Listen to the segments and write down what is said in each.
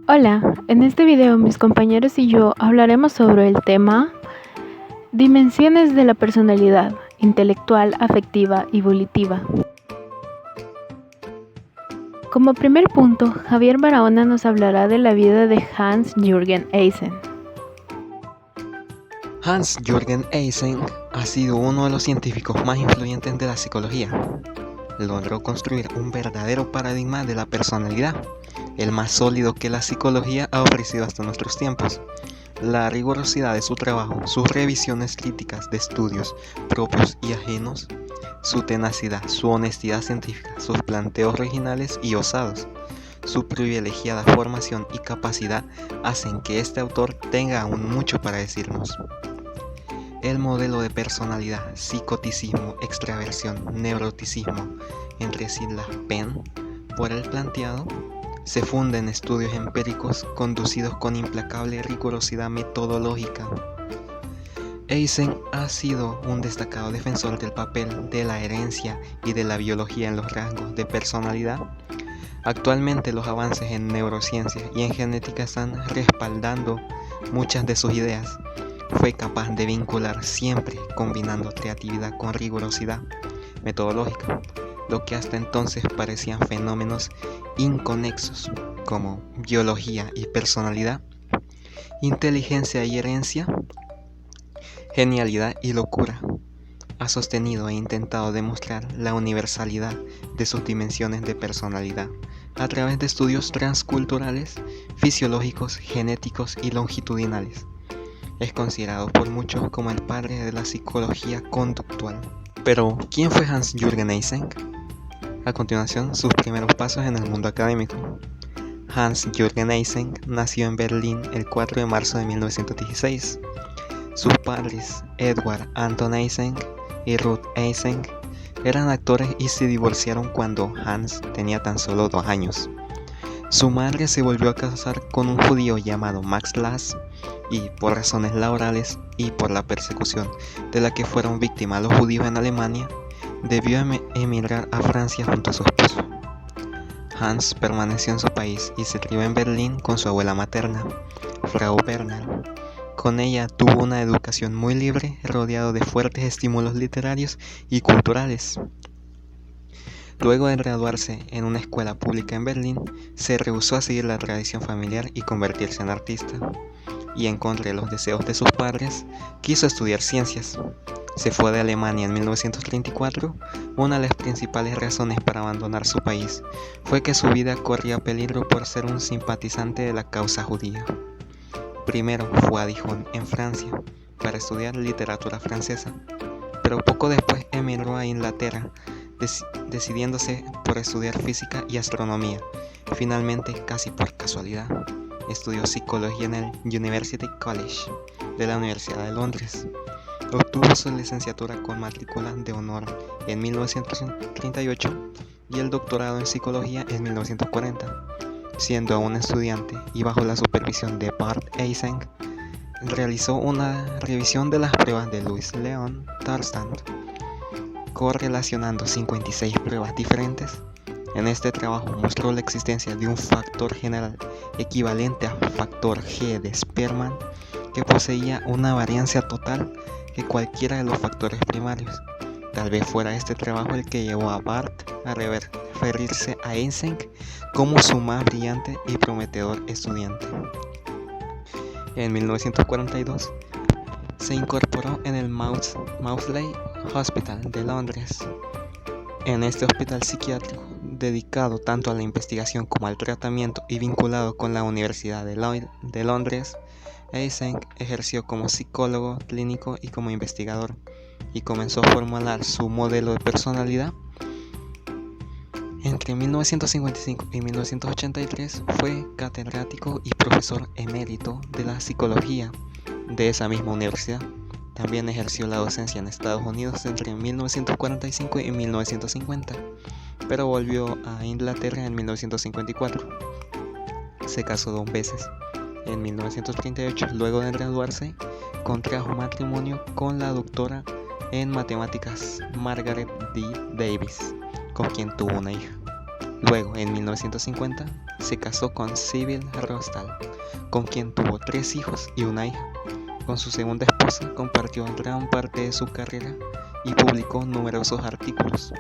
Hola, en este video mis compañeros y yo hablaremos sobre el tema Dimensiones de la personalidad, intelectual, afectiva y volitiva. Como primer punto, Javier Barahona nos hablará de la vida de Hans-Jürgen Eysen. Hans-Jürgen Eysen ha sido uno de los científicos más influyentes de la psicología. Logró construir un verdadero paradigma de la personalidad, el más sólido que la psicología ha ofrecido hasta nuestros tiempos. La rigurosidad de su trabajo, sus revisiones críticas de estudios propios y ajenos, su tenacidad, su honestidad científica, sus planteos originales y osados, su privilegiada formación y capacidad hacen que este autor tenga aún mucho para decirnos. El modelo de personalidad, psicoticismo, extraversión, neuroticismo, entre siglas PEN, por él planteado, se funda en estudios empíricos conducidos con implacable rigurosidad metodológica. Eysen ha sido un destacado defensor del papel de la herencia y de la biología en los rasgos de personalidad. Actualmente los avances en neurociencia y en genética están respaldando muchas de sus ideas. Fue capaz de vincular siempre combinando creatividad con rigurosidad metodológica, lo que hasta entonces parecían fenómenos inconexos como biología y personalidad, inteligencia y herencia, genialidad y locura. Ha sostenido e intentado demostrar la universalidad de sus dimensiones de personalidad a través de estudios transculturales, fisiológicos, genéticos y longitudinales. Es considerado por muchos como el padre de la psicología conductual. Pero, ¿quién fue Hans-Jürgen Eysen? A continuación, sus primeros pasos en el mundo académico. Hans-Jürgen Eysen nació en Berlín el 4 de marzo de 1916. Sus padres, Edward Anton Eysen y Ruth Eysen, eran actores y se divorciaron cuando Hans tenía tan solo 2 años. Su madre se volvió a casar con un judío llamado Max Lass y, por razones laborales y por la persecución de la que fueron víctimas los judíos en Alemania, debió emigrar a Francia junto a su esposo. Hans permaneció en su país y se crió en Berlín con su abuela materna, Frau Berner. Con ella tuvo una educación muy libre, rodeado de fuertes estímulos literarios y culturales. Luego de graduarse en una escuela pública en Berlín, se rehusó a seguir la tradición familiar y convertirse en artista, y en contra de los deseos de sus padres, quiso estudiar ciencias. Se fue de Alemania en 1934. Una de las principales razones para abandonar su país fue que su vida corría peligro por ser un simpatizante de la causa judía. Primero fue a Dijon, en Francia, para estudiar literatura francesa, pero poco después emigró a Inglaterra, decidiéndose por estudiar física y astronomía. Finalmente, casi por casualidad, estudió psicología en el University College de la Universidad de Londres. Obtuvo su licenciatura con matrícula de honor en 1938 y el doctorado en psicología en 1940. Siendo aún estudiante y bajo la supervisión de Bart Eysen, realizó una revisión de las pruebas de Louis Leon Tarstand, correlacionando 56 pruebas diferentes. En este trabajo mostró la existencia de un factor general equivalente a factor G de Spearman que poseía una variancia total que cualquiera de los factores primarios. Tal vez fuera este trabajo el que llevó a Bart a referirse a Eysen como su más brillante y prometedor estudiante. En 1942 se incorporó en el Maudsley Hospital de Londres. En este hospital psiquiátrico, dedicado tanto a la investigación como al tratamiento y vinculado con la Universidad de Londres, Eysen ejerció como psicólogo clínico y como investigador, y comenzó a formular su modelo de personalidad. Entre 1955 y 1983 fue catedrático y profesor emérito de la psicología de esa misma universidad. También ejerció la docencia en Estados Unidos entre 1945 y 1950, pero volvió a Inglaterra en 1954. Se casó 2 veces. En 1938, luego de graduarse, contrajo matrimonio con la doctora en matemáticas Margaret D. Davis, con quien tuvo una hija. Luego, en 1950, se casó con Sybil Rostal, con quien tuvo 3 hijos y una hija. Con su segunda esposa compartió gran parte de su carrera y publicó numerosos artículos.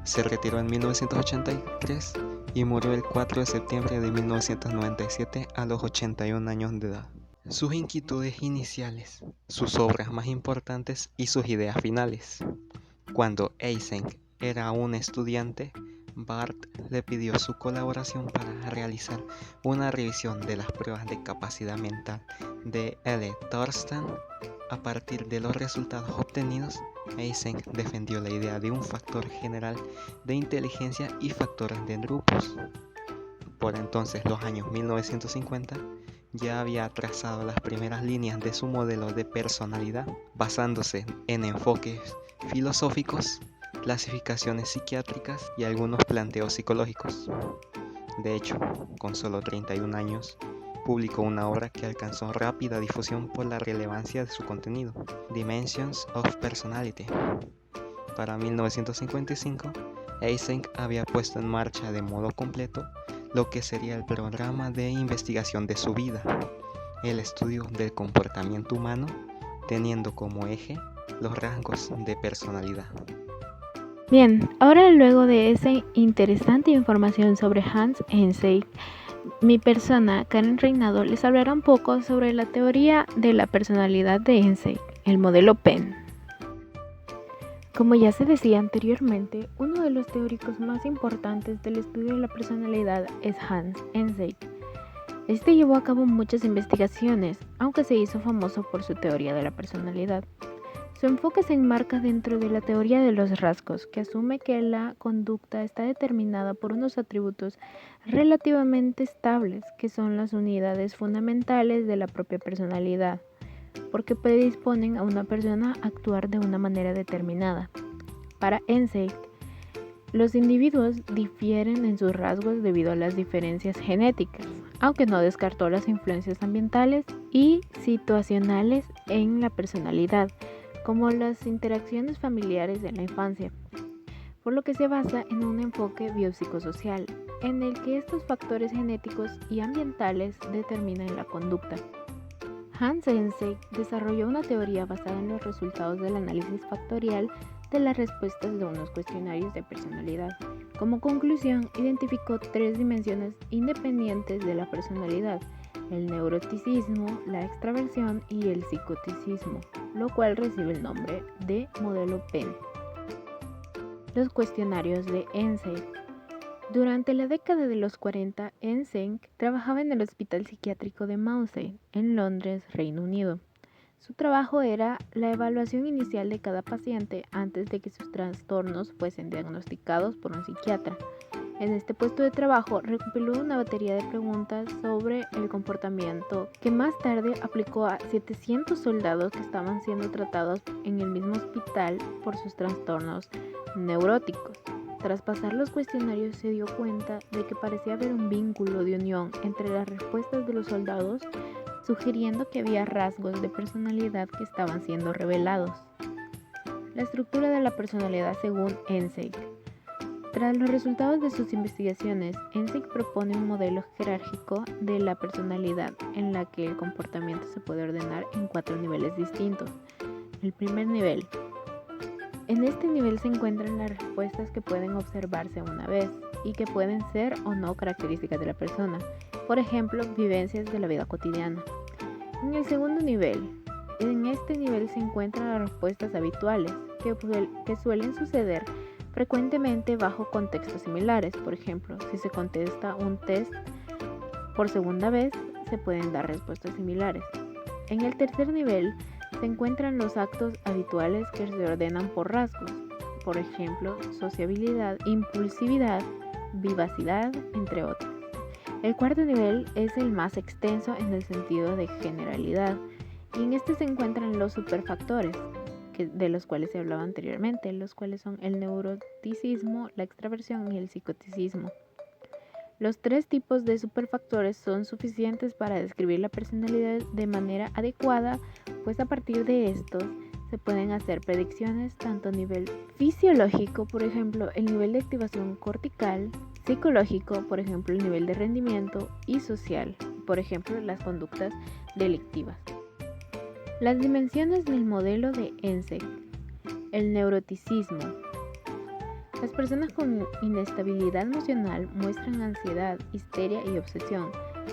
Se retiró en 1983 y murió el 4 de septiembre de 1997 a los 81 años de edad. Sus inquietudes iniciales, sus obras más importantes y sus ideas finales. Cuando Eysenck era un estudiante, Barth le pidió su colaboración para realizar una revisión de las pruebas de capacidad mental de L. Thorsten. A partir de los resultados obtenidos, Eysenck defendió la idea de un factor general de inteligencia y factores de grupos. Por entonces, los años 1950, ya había trazado las primeras líneas de su modelo de personalidad, basándose en enfoques filosóficos, clasificaciones psiquiátricas y algunos planteos psicológicos. De hecho, con solo 31 años, publicó una obra que alcanzó rápida difusión por la relevancia de su contenido, Dimensions of Personality. Para 1955, Eysenck había puesto en marcha de modo completo lo que sería el programa de investigación de su vida, el estudio del comportamiento humano, teniendo como eje los rasgos de personalidad. Bien, ahora luego de esa interesante información sobre Hans Eysenck, mi persona, Karen Reinado, les hablará un poco sobre la teoría de la personalidad de Eysenck, el modelo PEN. Como ya se decía anteriormente, uno de los teóricos más importantes del estudio de la personalidad es Hans Eysenck. Este llevó a cabo muchas investigaciones, aunque se hizo famoso por su teoría de la personalidad. Su enfoque se enmarca dentro de la teoría de los rasgos, que asume que la conducta está determinada por unos atributos relativamente estables, que son las unidades fundamentales de la propia personalidad, porque predisponen a una persona a actuar de una manera determinada. Para Eysenck, los individuos difieren en sus rasgos debido a las diferencias genéticas, aunque no descartó las influencias ambientales y situacionales en la personalidad, como las interacciones familiares en la infancia, por lo que se basa en un enfoque biopsicosocial, en el que estos factores genéticos y ambientales determinan la conducta. Hans Eysenck desarrolló una teoría basada en los resultados del análisis factorial de las respuestas de unos cuestionarios de personalidad. Como conclusión, identificó 3 dimensiones independientes de la personalidad: el neuroticismo, la extraversión y el psicoticismo, lo cual recibe el nombre de modelo PEN. Los cuestionarios de Eysenck. Durante la década de los 40, Eysenck trabajaba en el Hospital Psiquiátrico de Mounsey, en Londres, Reino Unido. Su trabajo era la evaluación inicial de cada paciente antes de que sus trastornos fuesen diagnosticados por un psiquiatra. En este puesto de trabajo recopiló una batería de preguntas sobre el comportamiento que más tarde aplicó a 700 soldados que estaban siendo tratados en el mismo hospital por sus trastornos neuróticos. Tras pasar los cuestionarios se dio cuenta de que parecía haber un vínculo de unión entre las respuestas de los soldados, sugiriendo que había rasgos de personalidad que estaban siendo revelados. La estructura de la personalidad según Eysenck. Tras los resultados de sus investigaciones, Eysenck propone un modelo jerárquico de la personalidad en la que el comportamiento se puede ordenar en 4 niveles distintos. El primer nivel. En este nivel se encuentran las respuestas que pueden observarse una vez y que pueden ser o no características de la persona, por ejemplo, vivencias de la vida cotidiana. En el segundo nivel, en este nivel se encuentran las respuestas habituales, que suelen suceder frecuentemente bajo contextos similares. Por ejemplo, si se contesta un test por segunda vez, se pueden dar respuestas similares. En el tercer nivel se encuentran los actos habituales que se ordenan por rasgos, por ejemplo, sociabilidad, impulsividad, vivacidad, entre otros. El cuarto nivel es el más extenso en el sentido de generalidad, y en este se encuentran los superfactores, de los cuales se hablaba anteriormente, los cuales son el neuroticismo, la extraversión y el psicoticismo. Los 3 tipos de superfactores son suficientes para describir la personalidad de manera adecuada, pues a partir de estos se pueden hacer predicciones tanto a nivel fisiológico, por ejemplo, el nivel de activación cortical, psicológico, por ejemplo, el nivel de rendimiento, y social, por ejemplo, las conductas delictivas. Las dimensiones del modelo de ENSEC. El neuroticismo. Las personas con inestabilidad emocional muestran ansiedad, histeria y obsesión.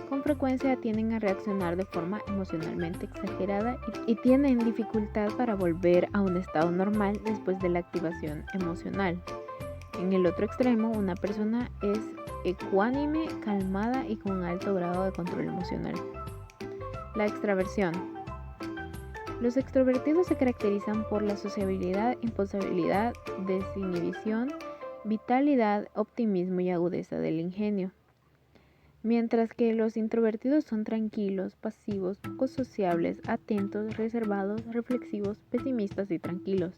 Con frecuencia tienden a reaccionar de forma emocionalmente exagerada y tienen dificultad para volver a un estado normal después de la activación emocional. En el otro extremo, una persona es ecuánime, calmada y con un alto grado de control emocional. La extraversión. Los extrovertidos se caracterizan por la sociabilidad, impulsabilidad, desinhibición, vitalidad, optimismo y agudeza del ingenio. Mientras que los introvertidos son tranquilos, pasivos, poco sociables, atentos, reservados, reflexivos, pesimistas y tranquilos.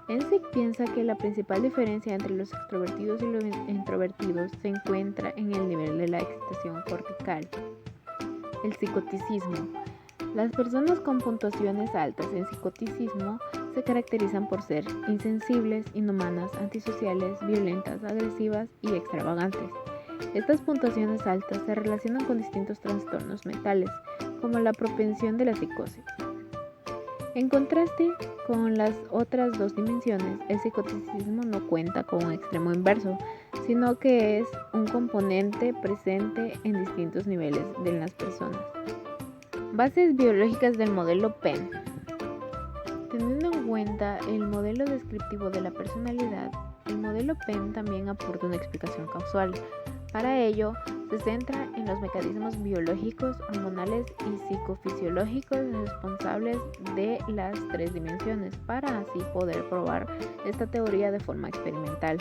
ENSEC piensa que la principal diferencia entre los extrovertidos y los introvertidos se encuentra en el nivel de la excitación cortical. El psicoticismo. Las personas con puntuaciones altas en psicoticismo se caracterizan por ser insensibles, inhumanas, antisociales, violentas, agresivas y extravagantes. Estas puntuaciones altas se relacionan con distintos trastornos mentales, como la propensión de la psicosis. En contraste con las otras dos dimensiones, el psicoticismo no cuenta con un extremo inverso, sino que es un componente presente en distintos niveles de las personas. Bases biológicas del modelo PEN. Teniendo en cuenta el modelo descriptivo de la personalidad, el modelo PEN también aporta una explicación causal. Para ello, se centra en los mecanismos biológicos, hormonales y psicofisiológicos responsables de las tres dimensiones, para así poder probar esta teoría de forma experimental.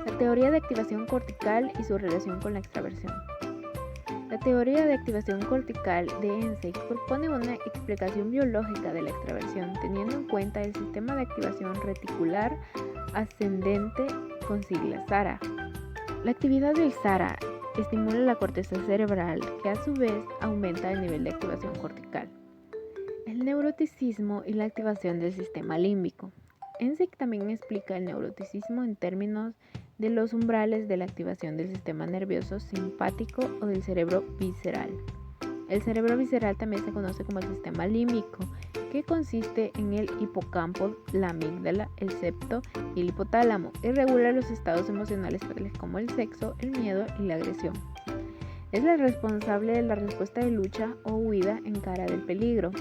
La teoría de activación cortical y su relación con la extraversión. La teoría de activación cortical de ENSEC propone una explicación biológica de la extraversión, teniendo en cuenta el sistema de activación reticular ascendente con sigla SARA. La actividad del SARA estimula la corteza cerebral, que a su vez aumenta el nivel de activación cortical. El neuroticismo y la activación del sistema límbico. ENSEC también explica el neuroticismo en términos de los umbrales de la activación del sistema nervioso simpático o del cerebro visceral. El cerebro visceral también se conoce como el sistema límbico, que consiste en el hipocampo, la amígdala, el septo y el hipotálamo, y regula los estados emocionales tales como el sexo, el miedo y la agresión. Es la responsable de la respuesta de lucha o huida en cara del peligro.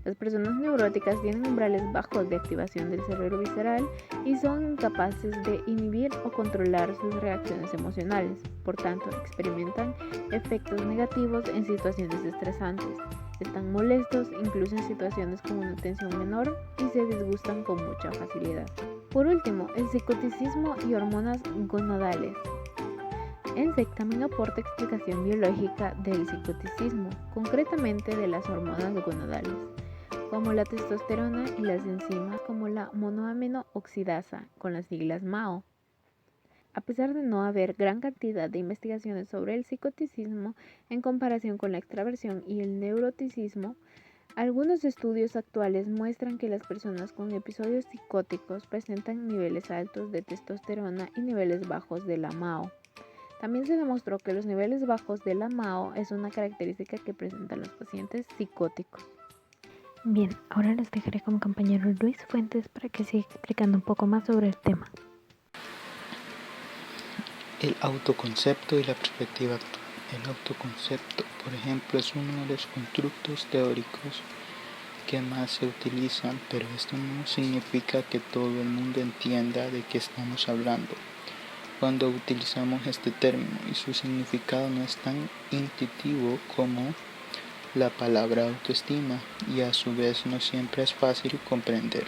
Las personas neuróticas tienen umbrales bajos de activación del cerebro visceral y son incapaces de inhibir o controlar sus reacciones emocionales. Por tanto, experimentan efectos negativos en situaciones estresantes. Están molestos incluso en situaciones con una tensión menor y se disgustan con mucha facilidad. Por último, el psicoticismo y hormonas gonadales. ENSEC también aporta explicación biológica del psicoticismo, concretamente de las hormonas gonadales, como la testosterona, y las enzimas como la monoamino oxidasa, con las siglas MAO. A pesar de no haber gran cantidad de investigaciones sobre el psicoticismo en comparación con la extraversión y el neuroticismo, algunos estudios actuales muestran que las personas con episodios psicóticos presentan niveles altos de testosterona y niveles bajos de la MAO. También se demostró que los niveles bajos de la MAO es una característica que presentan los pacientes psicóticos. Bien, ahora les dejaré con mi compañero Luis Fuentes para que siga explicando un poco más sobre el tema. El autoconcepto y la perspectiva actual. El autoconcepto, por ejemplo, es uno de los constructos teóricos que más se utilizan, pero esto no significa que todo el mundo entienda de qué estamos hablando. Cuando utilizamos este término y su significado no es tan intuitivo como la palabra autoestima, y a su vez no siempre es fácil comprender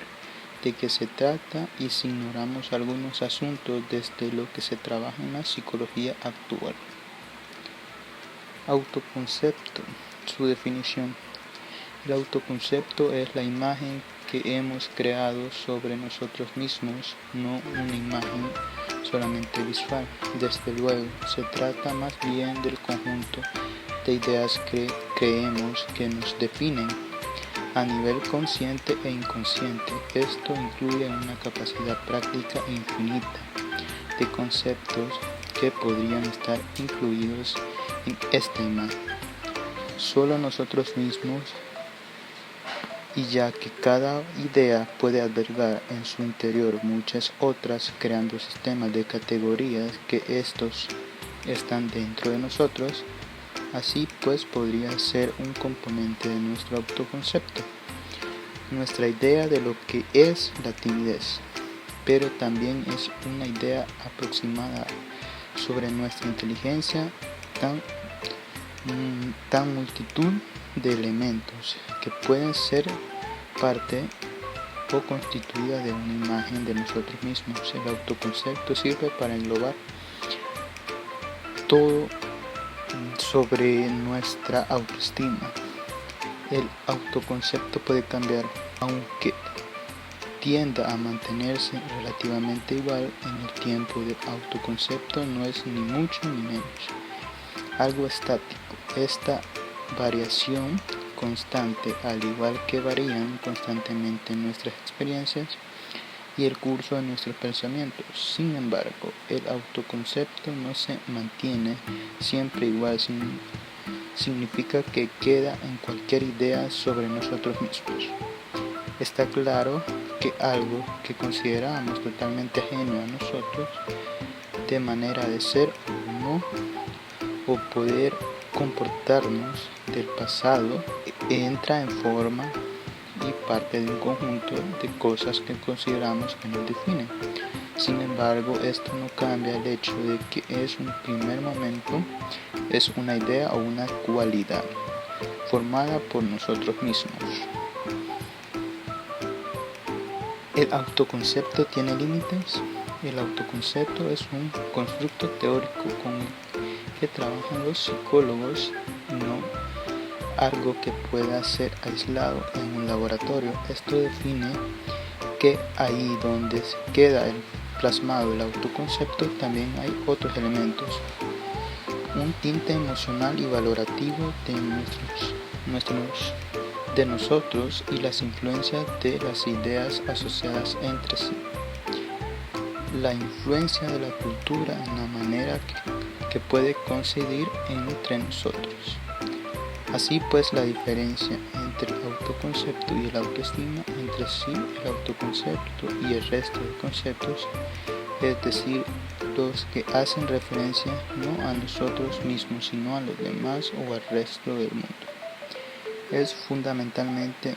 de qué se trata y si ignoramos algunos asuntos desde lo que se trabaja en la psicología actual. Autoconcepto, su definición. El autoconcepto es la imagen que hemos creado sobre nosotros mismos, no una imagen solamente visual. Desde luego, se trata más bien del conjunto de ideas que creemos que nos definen a nivel consciente e inconsciente. Esto incluye una capacidad práctica e infinita de conceptos que podrían estar incluidos en esta imagen. Solo nosotros mismos, y ya que cada idea puede albergar en su interior muchas otras, creando sistemas de categorías que estos están dentro de nosotros, así pues podría ser un componente de nuestro autoconcepto, nuestra idea de lo que es la timidez, pero también es una idea aproximada sobre nuestra inteligencia, tan multitud de elementos que pueden ser parte o constituida de una imagen de nosotros mismos. El autoconcepto sirve para englobar todo sobre nuestra autoestima. El autoconcepto puede cambiar, aunque tienda a mantenerse relativamente igual en el tiempo. El autoconcepto no es ni mucho ni menos algo estático. Esta variación constante, al igual que varían constantemente nuestras experiencias y el curso de nuestros pensamientos. Sin embargo, el autoconcepto no se mantiene siempre igual, significa que queda en cualquier idea sobre nosotros mismos. Está claro que algo que consideramos totalmente ajeno a nosotros, de manera de ser o no, o poder comportarnos del pasado, entra en forma y parte de un conjunto de cosas que consideramos que nos definen. Sin embargo, esto no cambia el hecho de que es un primer momento, es una idea o una cualidad formada por nosotros mismos. ¿El autoconcepto tiene límites? El autoconcepto es un constructo teórico con el que trabajan los psicólogos, no algo que pueda ser aislado en un laboratorio. Esto define que ahí donde se queda plasmado el autoconcepto también hay otros elementos, un tinte emocional y valorativo de nosotros y las influencias de las ideas asociadas entre sí. La influencia de la cultura en la manera que puede coincidir entre nosotros. Así pues, la diferencia entre el autoconcepto y el autoestima, entre sí el autoconcepto y el resto de conceptos, es decir, los que hacen referencia no a nosotros mismos sino a los demás o al resto del mundo, es fundamentalmente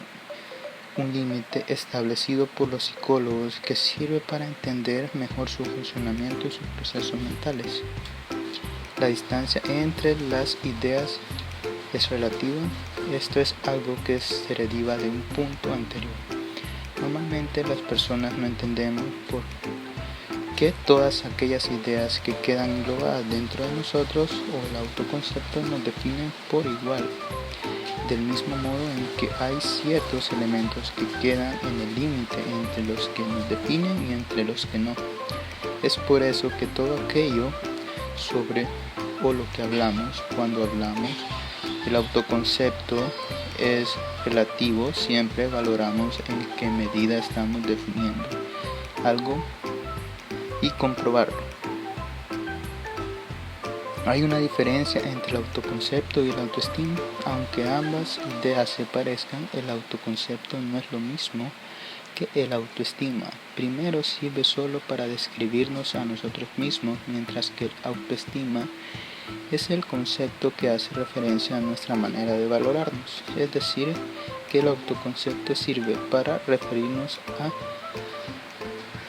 un límite establecido por los psicólogos que sirve para entender mejor su funcionamiento y sus procesos mentales. La distancia entre las ideas es relativa, esto es algo que se deriva de un punto anterior. Normalmente las personas no entendemos por qué todas aquellas ideas que quedan englobadas dentro de nosotros o el autoconcepto nos definen por igual, del mismo modo en que hay ciertos elementos que quedan en el límite entre los que nos definen y entre los que no. Es por eso que todo aquello sobre o lo que hablamos cuando hablamos el autoconcepto es relativo, siempre valoramos en qué medida estamos definiendo algo y comprobarlo. Hay una diferencia entre el autoconcepto y el autoestima. Aunque ambas ideas se parezcan, el autoconcepto no es lo mismo que el autoestima. Primero sirve solo para describirnos a nosotros mismos, mientras que el autoestima es el concepto que hace referencia a nuestra manera de valorarnos. Es decir, que el autoconcepto sirve para referirnos a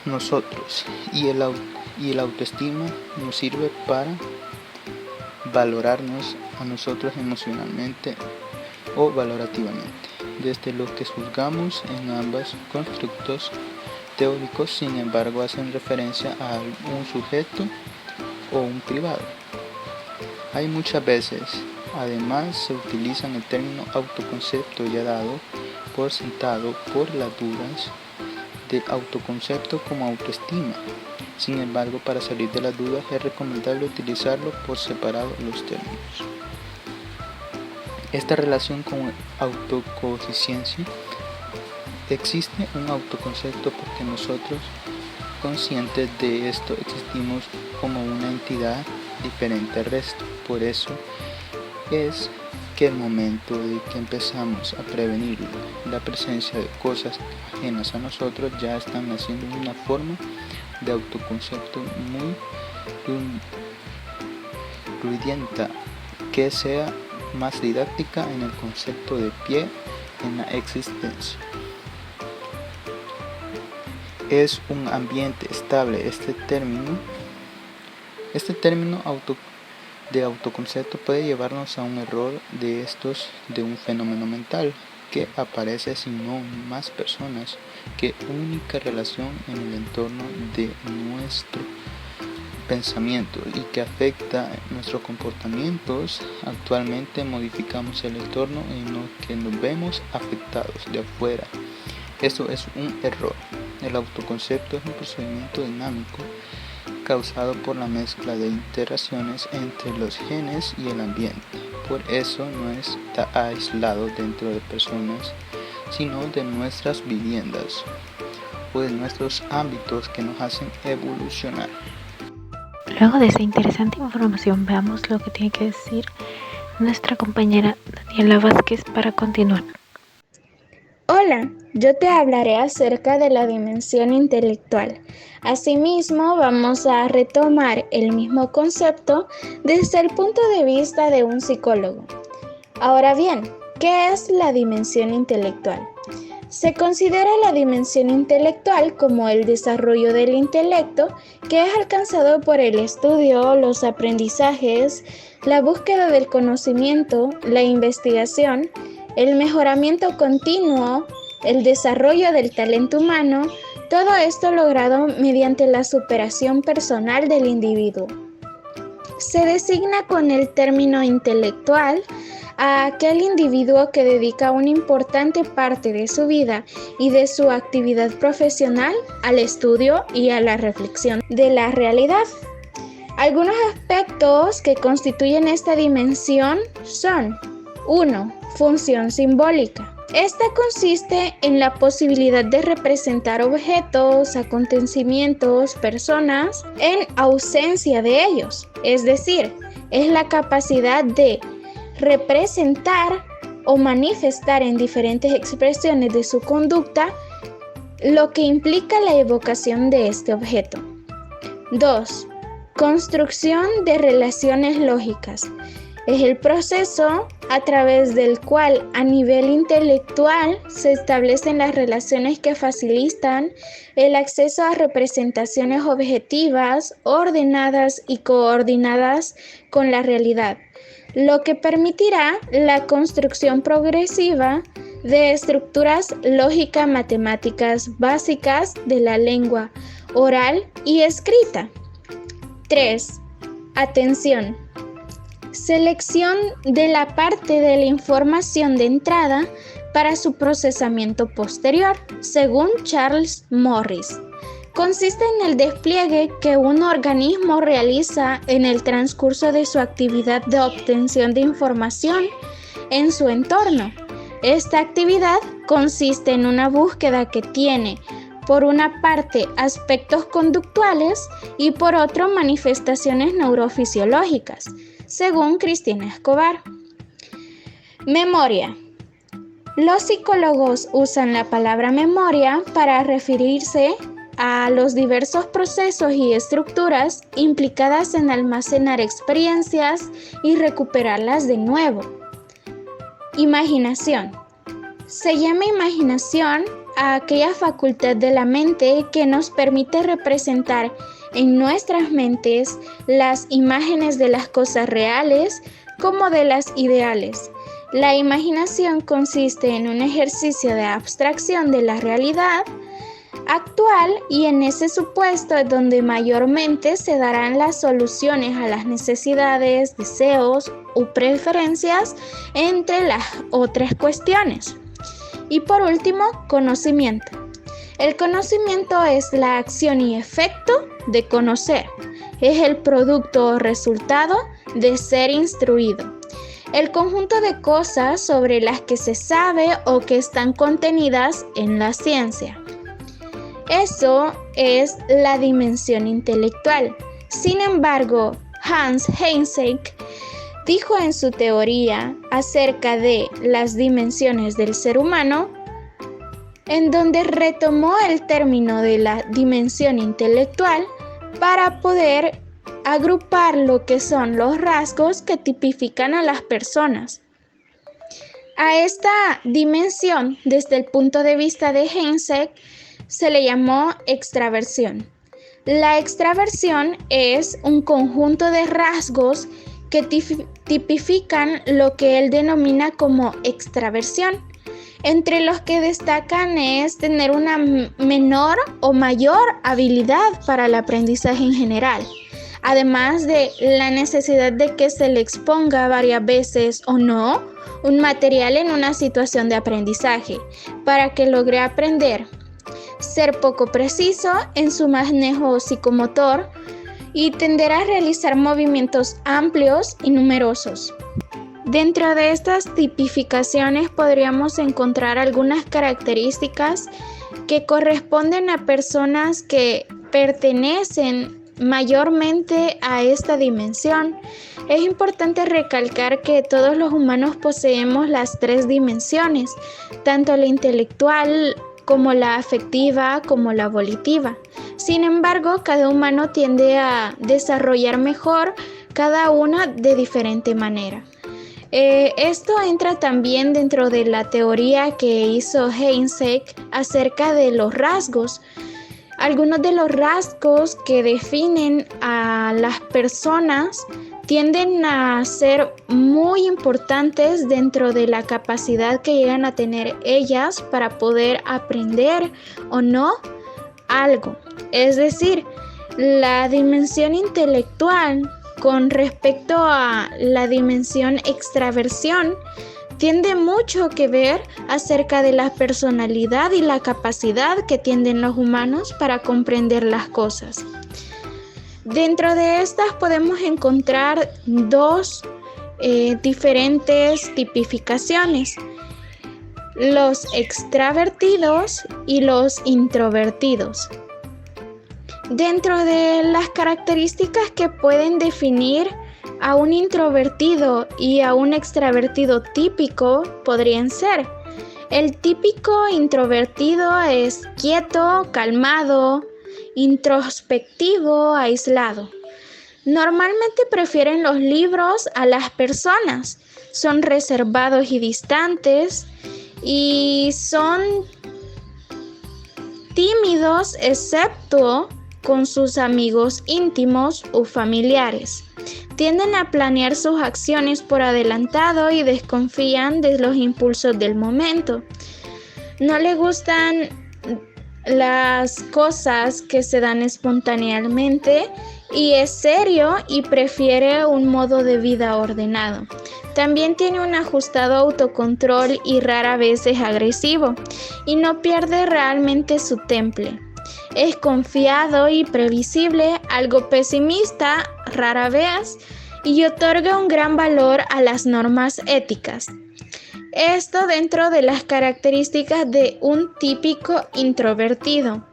nosotros y el autoestima nos sirve para valorarnos a nosotros emocionalmente o valorativamente, desde lo que juzgamos en ambos constructos teóricos. Sin embargo, hacen referencia a un sujeto o un privado. Hay muchas veces, además, se utiliza el término autoconcepto ya dado por sentado por las dudas del autoconcepto como autoestima. Sin embargo, para salir de las dudas es recomendable utilizarlo por separado los términos. Esta relación con autocoeficiencia. Existe un autoconcepto porque nosotros, conscientes de esto, existimos como una entidad diferente al resto. Por eso es que el momento de que empezamos a prevenir la presencia de cosas ajenas a nosotros ya están haciendo una forma de autoconcepto muy rudienta, que sea más didáctica en el concepto de pie en la existencia. Es un ambiente estable. Este término de autoconcepto puede llevarnos a un error de un fenómeno mental que aparece sin no más personas que única relación en el entorno de nuestro pensamiento y que afecta nuestros comportamientos. Actualmente modificamos el entorno en lo que nos vemos afectados de afuera. Esto es un error. El autoconcepto es un procedimiento dinámico causado por la mezcla de interacciones entre los genes y el ambiente. Por eso no está aislado dentro de personas, sino de nuestras viviendas o de nuestros ámbitos que nos hacen evolucionar. Luego de esa interesante información, veamos lo que tiene que decir nuestra compañera Daniela Vázquez para continuar. Hola, yo te hablaré acerca de la dimensión intelectual. Asimismo, vamos a retomar el mismo concepto desde el punto de vista de un psicólogo. Ahora bien, ¿qué es la dimensión intelectual? Se considera la dimensión intelectual como el desarrollo del intelecto que es alcanzado por el estudio, los aprendizajes, la búsqueda del conocimiento, la investigación, el mejoramiento continuo, el desarrollo del talento humano, todo esto logrado mediante la superación personal del individuo. Se designa con el término intelectual a aquel individuo que dedica una importante parte de su vida y de su actividad profesional al estudio y a la reflexión de la realidad. Algunos aspectos que constituyen esta dimensión son: 1. Función simbólica. Esta consiste en la posibilidad de representar objetos, acontecimientos, personas en ausencia de ellos. Es decir, es la capacidad de representar o manifestar en diferentes expresiones de su conducta lo que implica la evocación de este objeto. 2. Construcción de relaciones lógicas. Es el proceso a través del cual a nivel intelectual se establecen las relaciones que facilitan el acceso a representaciones objetivas, ordenadas y coordinadas con la realidad, lo que permitirá la construcción progresiva de estructuras lógico-matemáticas básicas de la lengua oral y escrita. 3. Atención. Selección de la parte de la información de entrada para su procesamiento posterior, según Charles Morris. Consiste en el despliegue que un organismo realiza en el transcurso de su actividad de obtención de información en su entorno. Esta actividad consiste en una búsqueda que tiene, por una parte, aspectos conductuales y por otro, manifestaciones neurofisiológicas, según Cristina Escobar. Memoria. Los psicólogos usan la palabra memoria para referirse a los diversos procesos y estructuras implicadas en almacenar experiencias y recuperarlas de nuevo. Imaginación. Se llama imaginación a aquella facultad de la mente que nos permite representar en nuestras mentes las imágenes de las cosas reales como de las ideales. La imaginación consiste en un ejercicio de abstracción de la realidad actual y en ese supuesto es donde mayormente se darán las soluciones a las necesidades, deseos u preferencias, entre las otras cuestiones. Y por último, conocimiento. El conocimiento es la acción y efecto de conocer. Es el producto o resultado de ser instruido. El conjunto de cosas sobre las que se sabe o que están contenidas en la ciencia. Eso es la dimensión intelectual. Sin embargo, Hans Eysenck dijo en su teoría acerca de las dimensiones del ser humano, en donde retomó el término de la dimensión intelectual para poder agrupar lo que son los rasgos que tipifican a las personas. A esta dimensión, desde el punto de vista de Eysenck, se le llamó extraversión. La extraversión es un conjunto de rasgos que tipifican lo que él denomina como extraversión. Entre los que destacan es tener una menor o mayor habilidad para el aprendizaje en general, además de la necesidad de que se le exponga varias veces o no un material en una situación de aprendizaje para que logre aprender, ser poco preciso en su manejo psicomotor y tender a realizar movimientos amplios y numerosos. Dentro de estas tipificaciones podríamos encontrar algunas características que corresponden a personas que pertenecen mayormente a esta dimensión. Es importante recalcar que todos los humanos poseemos las tres dimensiones, tanto la intelectual como la afectiva como la volitiva. Sin embargo, cada humano tiende a desarrollar mejor cada una de diferente manera. Esto entra también dentro de la teoría que hizo Eysenck acerca de los rasgos. Algunos de los rasgos que definen a las personas tienden a ser muy importantes dentro de la capacidad que llegan a tener ellas para poder aprender o no algo. Es decir, la dimensión intelectual con respecto a la dimensión extraversión tiene mucho que ver acerca de la personalidad y la capacidad que tienen los humanos para comprender las cosas. Dentro de estas podemos encontrar dos diferentes tipificaciones: los extravertidos y los introvertidos. Dentro de las características que pueden definir a un introvertido y a un extravertido típico podrían ser: el típico introvertido es quieto, calmado, introspectivo, aislado. Normalmente prefieren los libros a las personas, son reservados y distantes y son tímidos excepto con sus amigos íntimos o familiares. Tienden a planear sus acciones por adelantado y desconfían de los impulsos del momento. No les gustan las cosas que se dan espontáneamente y es serio y prefiere un modo de vida ordenado. También tiene un ajustado autocontrol y rara vez es agresivo y no pierde realmente su temple. Es confiado y previsible, algo pesimista rara vez y otorga un gran valor a las normas éticas. Esto dentro de las características de un típico introvertido.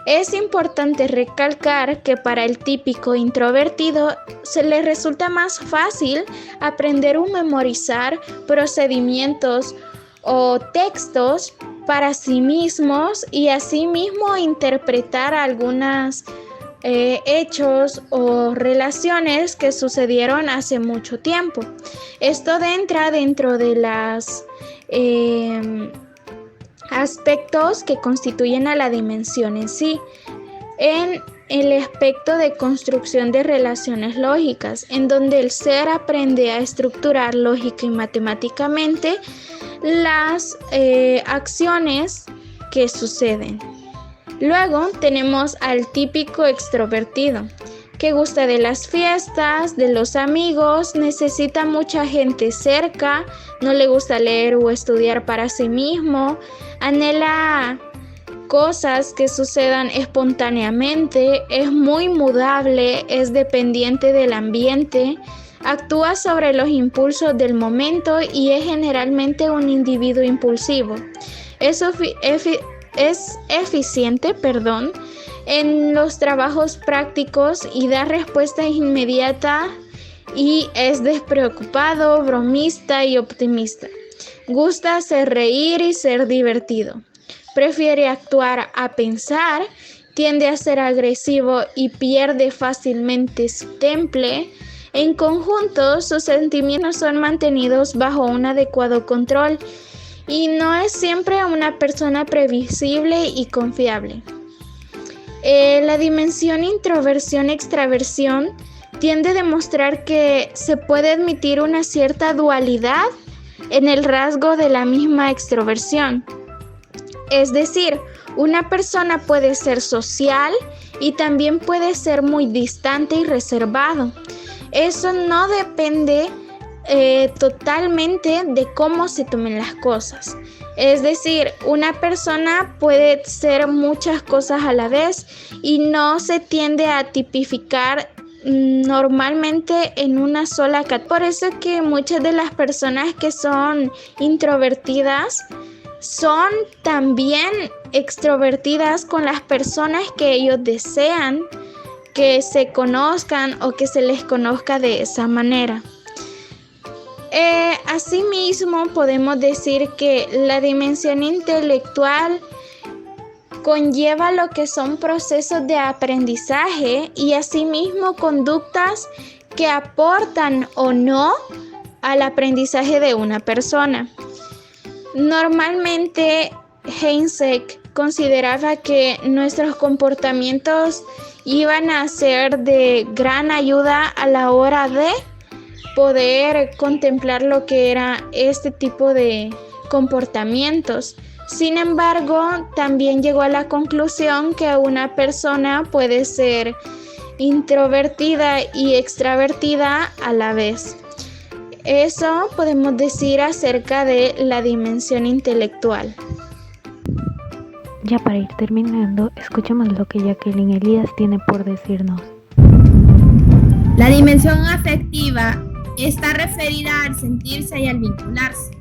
Es importante recalcar que para el típico introvertido se le resulta más fácil aprender o memorizar procedimientos o textos para sí mismos y asimismo interpretar algunos hechos o relaciones que sucedieron hace mucho tiempo. Esto entra dentro de los aspectos que constituyen a la dimensión en sí. En el aspecto de construcción de relaciones lógicas, en donde el ser aprende a estructurar lógica y matemáticamente las acciones que suceden. Luego tenemos al típico extrovertido, que gusta de las fiestas, de los amigos, necesita mucha gente cerca, no le gusta leer o estudiar para sí mismo, anhela cosas que sucedan espontáneamente, es muy mudable, es dependiente del ambiente, actúa sobre los impulsos del momento y es generalmente un individuo impulsivo. Es eficiente en los trabajos prácticos y da respuestas inmediatas y es despreocupado, bromista y optimista. Gusta hacer reír y ser divertido. Prefiere actuar a pensar, tiende a ser agresivo y pierde fácilmente su temple. En conjunto, sus sentimientos son mantenidos bajo un adecuado control y no es siempre una persona previsible y confiable. La dimensión introversión-extraversión tiende a demostrar que se puede admitir una cierta dualidad en el rasgo de la misma extroversión. Es decir, una persona puede ser social y también puede ser muy distante y reservado. Eso no depende totalmente de cómo se tomen las cosas. Es decir, una persona puede ser muchas cosas a la vez y no se tiende a tipificar normalmente en una sola categoría. Por eso es que muchas de las personas que son introvertidas son también extrovertidas con las personas que ellos desean que se conozcan o que se les conozca de esa manera. Asimismo, podemos decir que la dimensión intelectual conlleva lo que son procesos de aprendizaje y asimismo conductas que aportan o no al aprendizaje de una persona. Normalmente, Eysenck consideraba que nuestros comportamientos iban a ser de gran ayuda a la hora de poder contemplar lo que era este tipo de comportamientos. Sin embargo, también llegó a la conclusión que una persona puede ser introvertida y extravertida a la vez. Eso podemos decir acerca de la dimensión intelectual. Ya para ir terminando, escuchemos lo que Jacqueline Elías tiene por decirnos. La dimensión afectiva está referida al sentirse y al vincularse.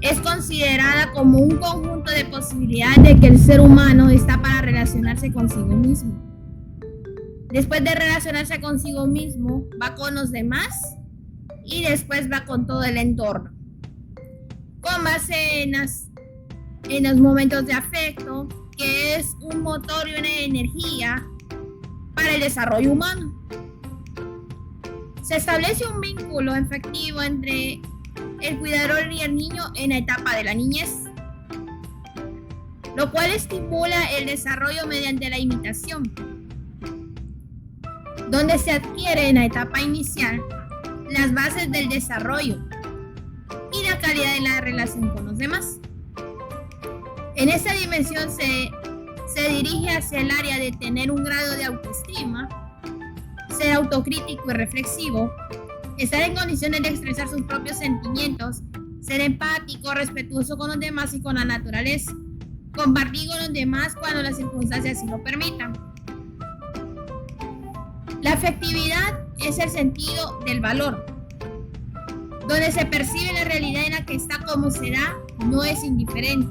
Es considerada como un conjunto de posibilidades de que el ser humano está para relacionarse consigo mismo. Después de relacionarse consigo mismo, va con los demás y después va con todo el entorno. Con base en los momentos de afecto, que es un motor y una energía para el desarrollo humano. Se establece un vínculo afectivo entre el cuidador y el niño en la etapa de la niñez, lo cual estimula el desarrollo mediante la imitación, donde se adquiere en la etapa inicial las bases del desarrollo y la calidad de la relación con los demás. En esta dimensión se dirige hacia el área de tener un grado de autoestima, ser autocrítico y reflexivo, estar en condiciones de expresar sus propios sentimientos, ser empático, respetuoso con los demás y con la naturaleza, compartir con los demás cuando las circunstancias así lo permitan. La afectividad es el sentido del valor, donde se percibe la realidad en la que está como se da, no es indiferente,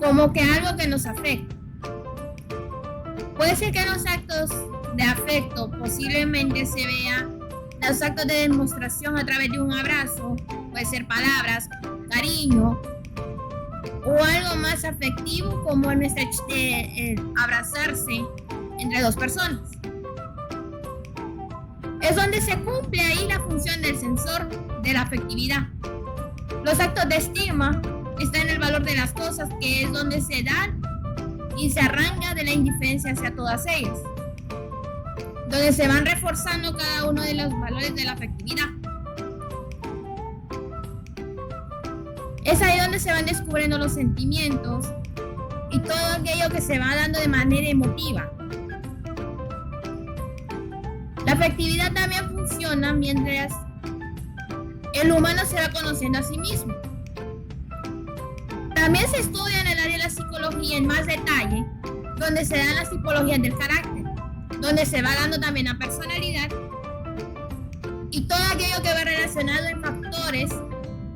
como que algo que nos afecta. Puede ser que en los actos de afecto posiblemente se vea los actos de demostración a través de un abrazo, puede ser palabras, cariño o algo más afectivo como en abrazarse entre dos personas. Es donde se cumple ahí la función del sensor de la afectividad. Los actos de estima están en el valor de las cosas, que es donde se dan y se arranca de la indiferencia hacia todas ellas, donde se van reforzando cada uno de los valores de la afectividad. Es ahí donde se van descubriendo los sentimientos y todo aquello que se va dando de manera emotiva. La afectividad también funciona mientras el humano se va conociendo a sí mismo. También se estudia en el área de la psicología en más detalle, donde se dan las tipologías del carácter, donde se va dando también la personalidad y todo aquello que va relacionado en factores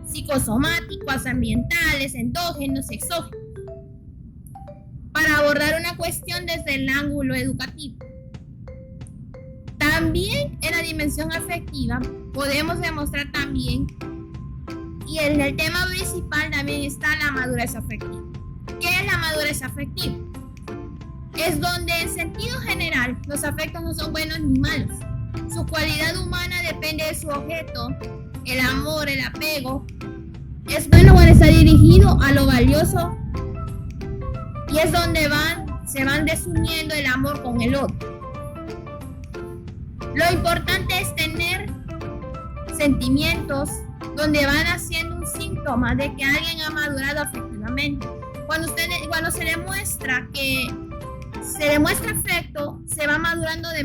psicosomáticos, ambientales, endógenos, exógenos, para para abordar una cuestión desde el ángulo educativo. También en la dimensión afectiva podemos demostrar también, y en el tema principal también está la madurez afectiva. ¿Qué es la madurez afectiva? Es donde en sentido general los afectos no son buenos ni malos. Su cualidad humana depende de su objeto, el amor, el apego. Es bueno cuando está dirigido a lo valioso y es donde se van desuniendo el amor con el otro. Lo importante es tener sentimientos donde van haciendo un síntoma de que alguien ha madurado afectivamente. Cuando se demuestra afecto, se va madurando de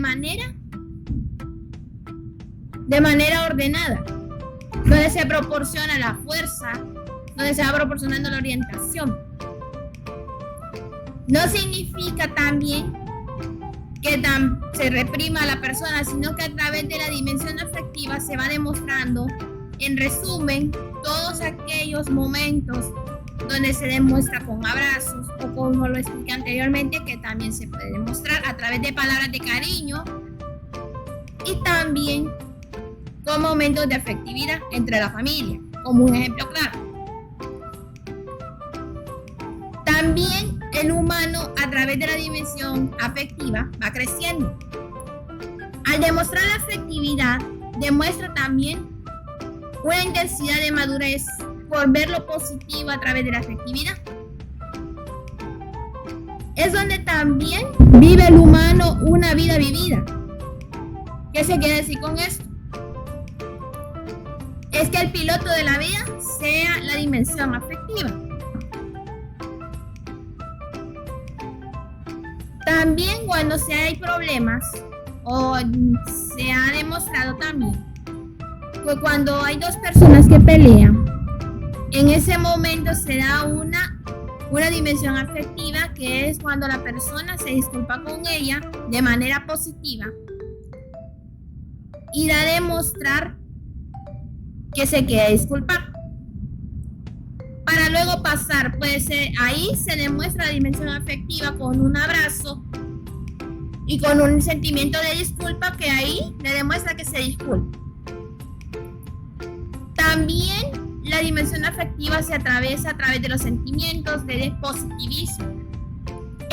manera ordenada, donde se proporciona la fuerza, donde se va proporcionando la orientación. No significa también que se reprima a la persona, sino que a través de la dimensión afectiva se va demostrando, en resumen, todos aquellos momentos donde se demuestra con abrazos o como lo expliqué anteriormente, que también se puede demostrar a través de palabras de cariño y también con momentos de afectividad entre la familia, como un ejemplo claro. También el humano a través de la dimensión afectiva va creciendo. Al demostrar la afectividad, demuestra también una intensidad de madurez por ver lo positivo a través de la afectividad. Es donde también vive el humano una vida vivida. ¿Qué se quiere decir con esto? Es que el piloto de la vida sea la dimensión afectiva. También cuando hay problemas, o se ha demostrado también, que cuando hay dos personas que pelean, en ese momento se da una dimensión afectiva, que es cuando la persona se disculpa con ella de manera positiva y da a demostrar que se quiere disculpar. Para luego pasar, ahí se demuestra la dimensión afectiva con un abrazo y con un sentimiento de disculpa, que ahí le demuestra que se disculpa. También la dimensión afectiva se atraviesa a través de los sentimientos de positivismo.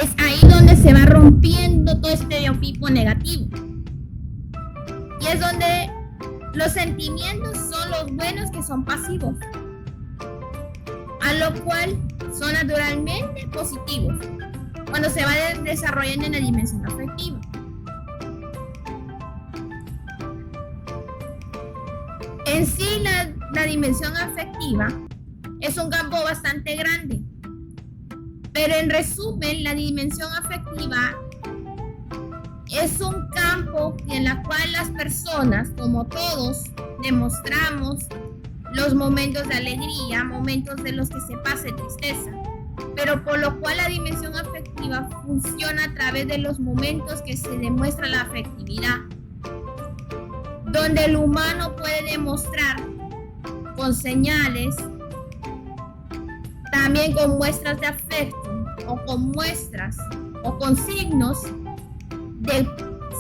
Es ahí donde se va rompiendo todo estereotipo negativo. Y es donde los sentimientos son los buenos, que son pasivos, a lo cual son naturalmente positivos cuando se va desarrollando en la dimensión afectiva. En sí, la dimensión afectiva es un campo bastante grande, pero en resumen, la dimensión afectiva es un campo en el cual las personas, como todos, demostramos los momentos de alegría, momentos de los que se pasa tristeza, pero por lo cual la dimensión afectiva funciona a través de los momentos que se demuestra la afectividad, donde el humano puede demostrar con señales, también con muestras de afecto, o con muestras o con signos de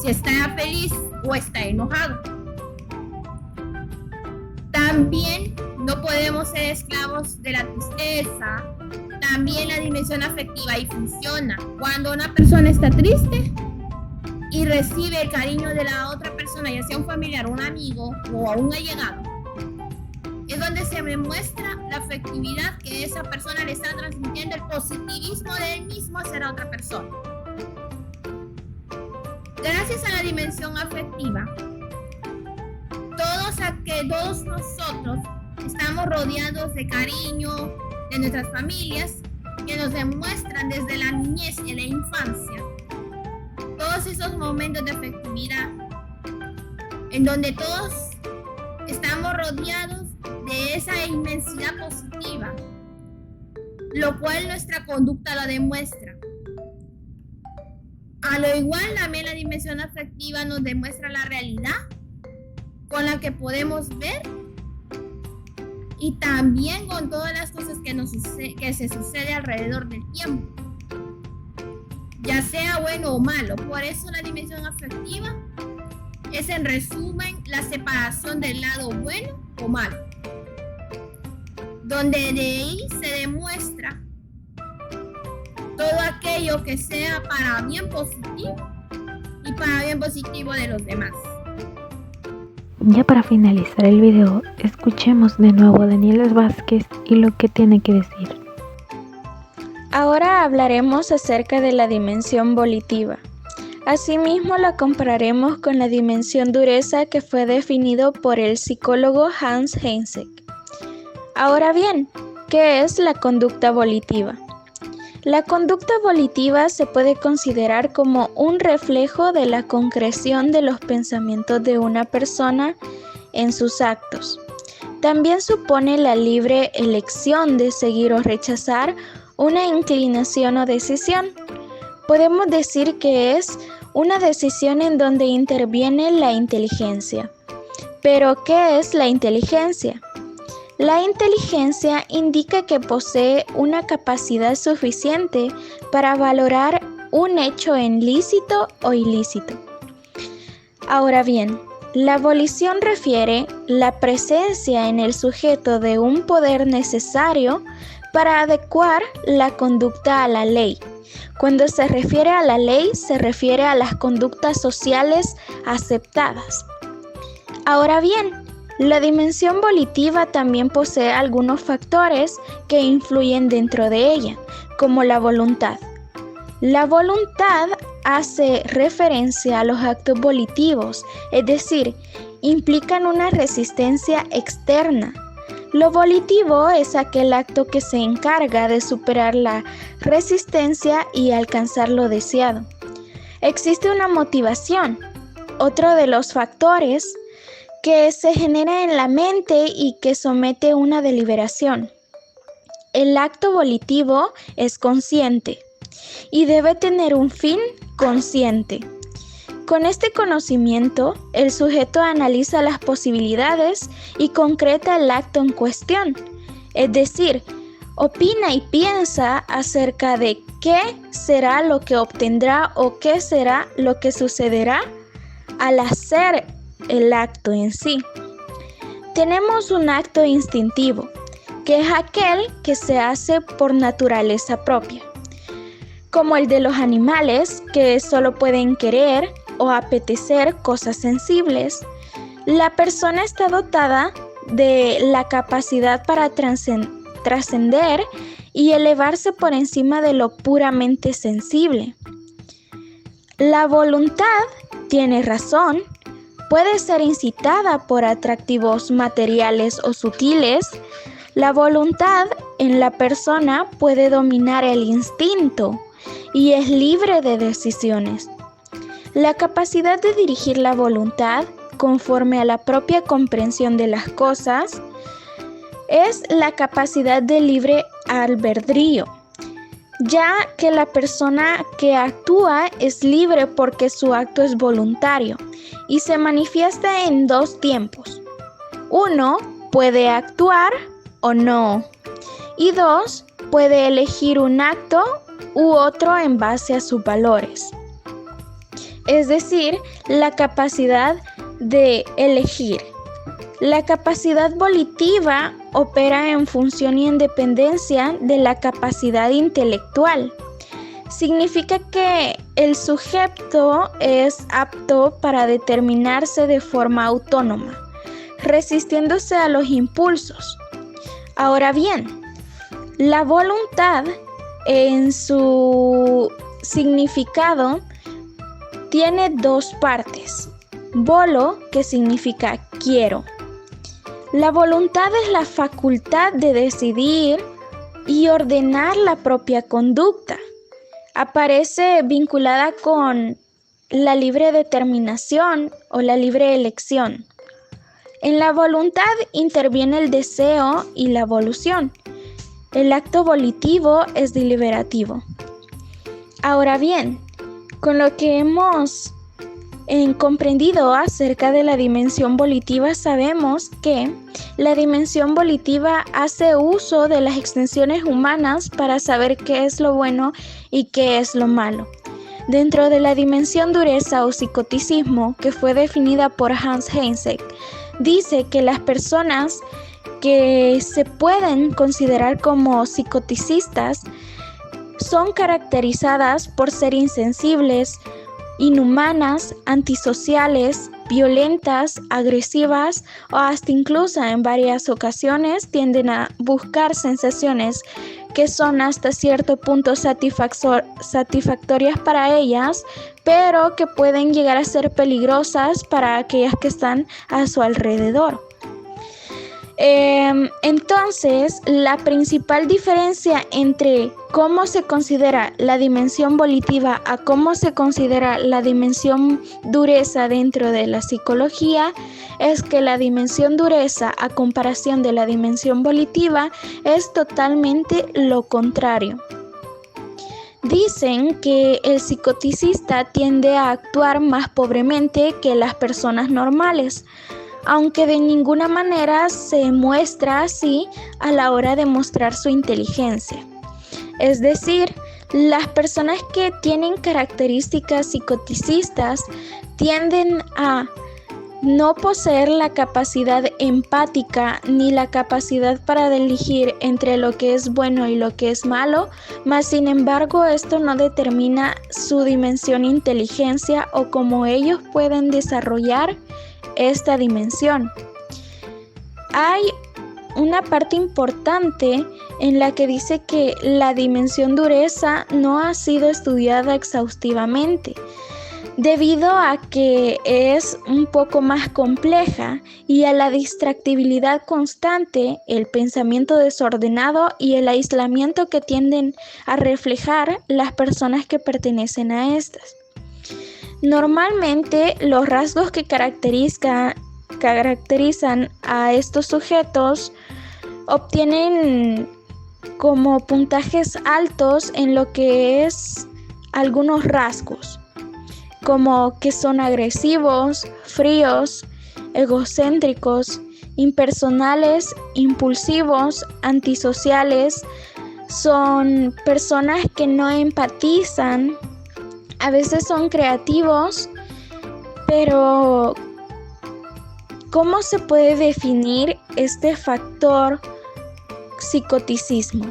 si está feliz o está enojado. También no podemos ser esclavos de la tristeza. También la dimensión afectiva ahí funciona. Cuando una persona está triste y recibe el cariño de la otra persona, ya sea un familiar, un amigo o a un allegado, es donde se demuestra la afectividad que esa persona le está transmitiendo, el positivismo de él mismo hacia la otra persona. Gracias a la dimensión afectiva, todos nosotros estamos rodeados de cariño de nuestras familias, que nos demuestran desde la niñez y la infancia todos esos momentos de afectividad, en donde todos estamos rodeados de esa inmensidad positiva, lo cual nuestra conducta lo demuestra. A lo igual, también la dimensión afectiva nos demuestra la realidad con la que podemos ver, y también con todas las cosas que se sucede alrededor del tiempo. ya sea bueno o malo. Por eso la dimensión afectiva es, en resumen, la separación del lado bueno o malo, donde de ahí se demuestra todo aquello que sea para bien positivo y para bien positivo de los demás. Ya para finalizar el video, escuchemos de nuevo a Daniela Vázquez y lo que tiene que decir. Ahora hablaremos acerca de la dimensión volitiva. Asimismo, la compararemos con la dimensión dureza que fue definido por el psicólogo Hans Heinzek. Ahora bien, ¿qué es la conducta volitiva? La conducta volitiva se puede considerar como un reflejo de la concreción de los pensamientos de una persona en sus actos. También supone la libre elección de seguir o rechazar una inclinación o decisión. Podemos decir que es una decisión en donde interviene la inteligencia. ¿Pero qué es la inteligencia? La inteligencia indica que posee una capacidad suficiente para valorar un hecho en lícito o ilícito. Ahora bien, la volición refiere la presencia en el sujeto de un poder necesario para adecuar la conducta a la ley. Cuando se refiere a la ley, se refiere a las conductas sociales aceptadas. Ahora bien, la dimensión volitiva también posee algunos factores que influyen dentro de ella, como la voluntad. La voluntad hace referencia a los actos volitivos, es decir, implican una resistencia externa. Lo volitivo es aquel acto que se encarga de superar la resistencia y alcanzar lo deseado. Existe una motivación, otro de los factores que se genera en la mente y que somete una deliberación. El acto volitivo es consciente y debe tener un fin consciente. Con este conocimiento, el sujeto analiza las posibilidades y concreta el acto en cuestión, es decir, opina y piensa acerca de qué será lo que obtendrá o qué será lo que sucederá al hacer el acto en sí. Tenemos un acto instintivo, que es aquel que se hace por naturaleza propia, como el de los animales, que solo pueden querer o apetecer cosas sensibles. La persona está dotada de la capacidad para trascender y elevarse por encima de lo puramente sensible. La voluntad tiene razón, puede ser incitada por atractivos materiales o sutiles. La voluntad en la persona puede dominar el instinto y es libre de decisiones. La capacidad de dirigir la voluntad conforme a la propia comprensión de las cosas es la capacidad de libre albedrío, ya que la persona que actúa es libre porque su acto es voluntario y se manifiesta en dos tiempos. 1, puede actuar o no. Y 2, puede elegir un acto u otro en base a sus valores. Es decir, la capacidad de elegir. La capacidad volitiva opera en función y en dependencia de la capacidad intelectual. Significa que el sujeto es apto para determinarse de forma autónoma, resistiéndose a los impulsos. Ahora bien, la voluntad en su significado tiene dos partes. Volo, que significa quiero. La voluntad es la facultad de decidir y ordenar la propia conducta. Aparece vinculada con la libre determinación o la libre elección. En la voluntad interviene el deseo y la volición. El acto volitivo es deliberativo. Ahora bien, con lo que hemos comprendido acerca de la dimensión volitiva, sabemos que la dimensión volitiva hace uso de las extensiones humanas para saber qué es lo bueno y qué es lo malo. Dentro de la dimensión dureza o psicoticismo, que fue definida por Hans Heinzek, dice que las personas que se pueden considerar como psicoticistas son caracterizadas por ser insensibles, inhumanas, antisociales, violentas, agresivas o hasta incluso en varias ocasiones tienden a buscar sensaciones que son hasta cierto punto satisfactorias para ellas, pero que pueden llegar a ser peligrosas para aquellas que están a su alrededor. Entonces, la principal diferencia entre cómo se considera la dimensión volitiva a cómo se considera la dimensión dureza dentro de la psicología es que la dimensión dureza, a comparación de la dimensión volitiva, es totalmente lo contrario. Dicen que el psicoticista tiende a actuar más pobremente que las personas normales, aunque de ninguna manera se muestra así a la hora de mostrar su inteligencia. Es decir, las personas que tienen características psicoticistas tienden a no poseer la capacidad empática ni la capacidad para elegir entre lo que es bueno y lo que es malo, mas sin embargo esto no determina su dimensión inteligencia o cómo ellos pueden desarrollar esta dimensión. Hay una parte importante en la que dice que la dimensión dureza no ha sido estudiada exhaustivamente, debido a que es un poco más compleja y a la distractibilidad constante, el pensamiento desordenado y el aislamiento que tienden a reflejar las personas que pertenecen a estas. Normalmente, los rasgos que caracterizan a estos sujetos obtienen como puntajes altos en lo que es algunos rasgos, como que son agresivos, fríos, egocéntricos, impersonales, impulsivos, antisociales, son personas que no empatizan. A veces son creativos, pero ¿cómo se puede definir este factor psicoticismo?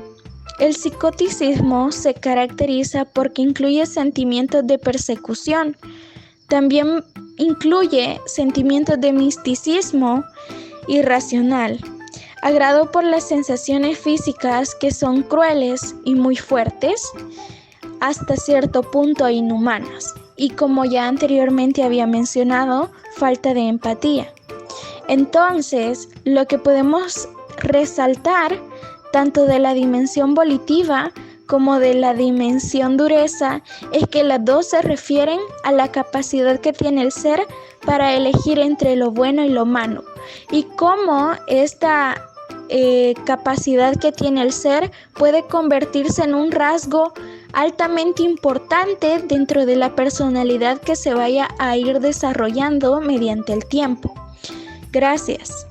El psicoticismo se caracteriza porque incluye sentimientos de persecución, también incluye sentimientos de misticismo irracional, agrado por las sensaciones físicas que son crueles y muy fuertes, hasta cierto punto inhumanas, y como ya anteriormente había mencionado, falta de empatía. Entonces, lo que podemos resaltar tanto de la dimensión volitiva como de la dimensión dureza es que las dos se refieren a la capacidad que tiene el ser para elegir entre lo bueno y lo malo, y cómo esta capacidad que tiene el ser puede convertirse en un rasgo altamente importante dentro de la personalidad que se vaya a ir desarrollando mediante el tiempo. Gracias.